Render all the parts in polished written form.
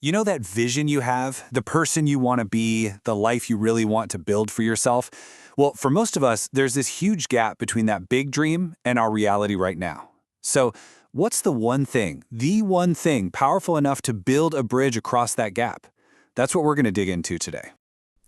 You know that vision you have, the person you want to be, the life you really want to build for yourself? Well, for most of us, there's this huge gap between that big dream and our reality right now. So, what's the one thing powerful enough to build a bridge across that gap? That's what we're going to dig into today.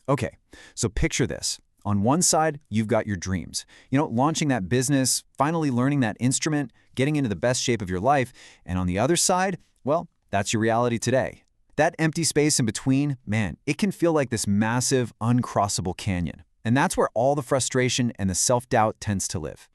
Okay, so picture this. On one side, you've got your dreams. Launching that business, finally learning that instrument, getting into the best shape of your life. And on the other side, well, that's your reality today. That empty space in between, man, it can feel like this massive, uncrossable canyon. And that's where all the frustration and the self-doubt tends to live.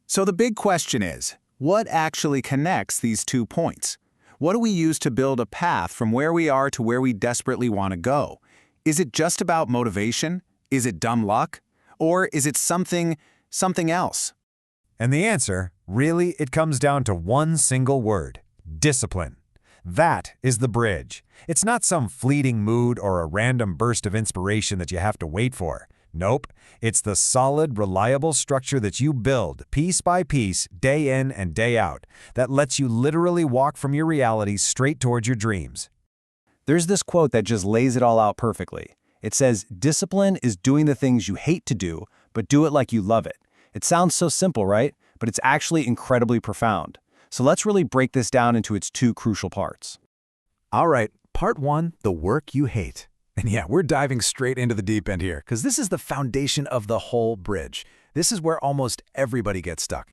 So the big question is, what actually connects these 2 points? What do we use to build a path from where we are to where we desperately want to go? Is it just about motivation? Is it dumb luck? Or is it something else? And the answer, really, it comes down to one single word: discipline. That is the bridge. It's not some fleeting mood or a random burst of inspiration that you have to wait for. Nope, it's the solid, reliable structure that you build piece by piece, day in and day out, that lets you literally walk from your reality straight towards your dreams. There's this quote that just lays it all out perfectly. It says, "Discipline is doing the things you hate to do, but do it like you love it." It sounds so simple, right? But it's actually incredibly profound. So let's really break this down into its 2 crucial parts. All right, part 1, the work you hate. And yeah, we're diving straight into the deep end here, because this is the foundation of the whole bridge. This is where almost everybody gets stuck.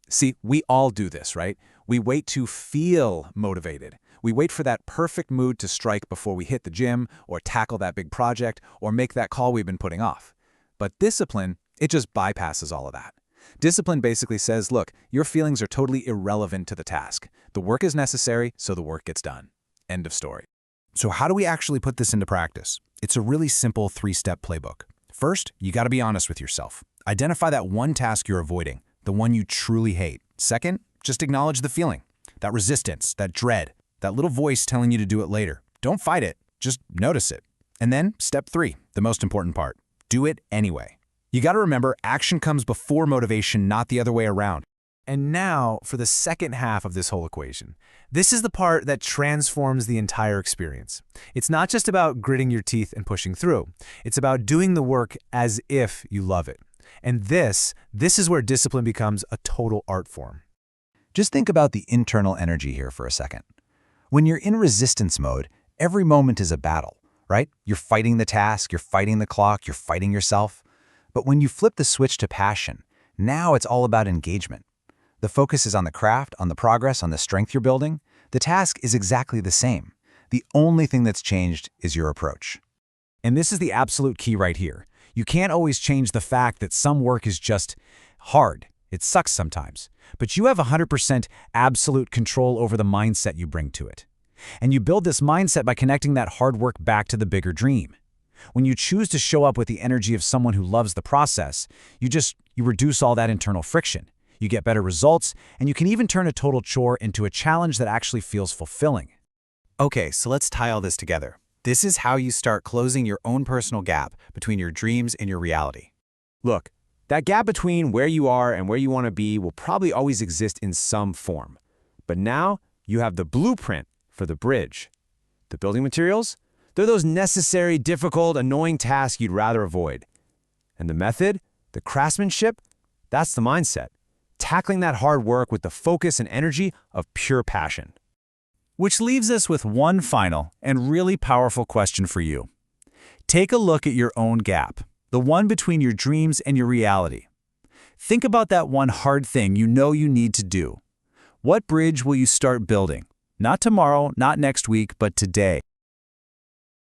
See, we all do this, right? We wait to feel motivated. We wait for that perfect mood to strike before we hit the gym, or tackle that big project, or make that call we've been putting off. But discipline, it just bypasses all of that. Discipline basically says, look, your feelings are totally irrelevant to the task. The work is necessary, so the work gets done. End of story. So how do we actually put this into practice? It's a really simple 3-step playbook. First, you got to be honest with yourself. Identify that one task you're avoiding, the one you truly hate. Second, just acknowledge the feeling, that resistance, that dread, that little voice telling you to do it later. Don't fight it, just notice it. And then, step 3, the most important part: do it anyway. You got to remember, action comes before motivation, not the other way around. And now, for the second half of this whole equation. This is the part that transforms the entire experience. It's not just about gritting your teeth and pushing through. It's about doing the work as if you love it. And this is where discipline becomes a total art form. Just think about the internal energy here for a second. When you're in resistance mode, every moment is a battle, right? You're fighting the task, you're fighting the clock, you're fighting yourself. But when you flip the switch to passion, now it's all about engagement. The focus is on the craft, on the progress, on the strength you're building. The task is exactly the same. The only thing that's changed is your approach. And this is the absolute key right here. You can't always change the fact that some work is just hard. It sucks sometimes. But you have 100% absolute control over the mindset you bring to it. And you build this mindset by connecting that hard work back to the bigger dream. When you choose to show up with the energy of someone who loves the process, you reduce all that internal friction. You get better results, and you can even turn a total chore into a challenge that actually feels fulfilling. Okay, so let's tie all this together. This is how you start closing your own personal gap between your dreams and your reality. Look, that gap between where you are and where you want to be will probably always exist in some form. But now you have the blueprint for the bridge. The building materials? They're those necessary, difficult, annoying tasks you'd rather avoid. And the method? The craftsmanship? That's the mindset. Tackling that hard work with the focus and energy of pure passion. Which leaves us with one final and really powerful question for you. Take a look at your own gap, the one between your dreams and your reality. Think about that one hard thing you know you need to do. What bridge will you start building? Not tomorrow, not next week, but today.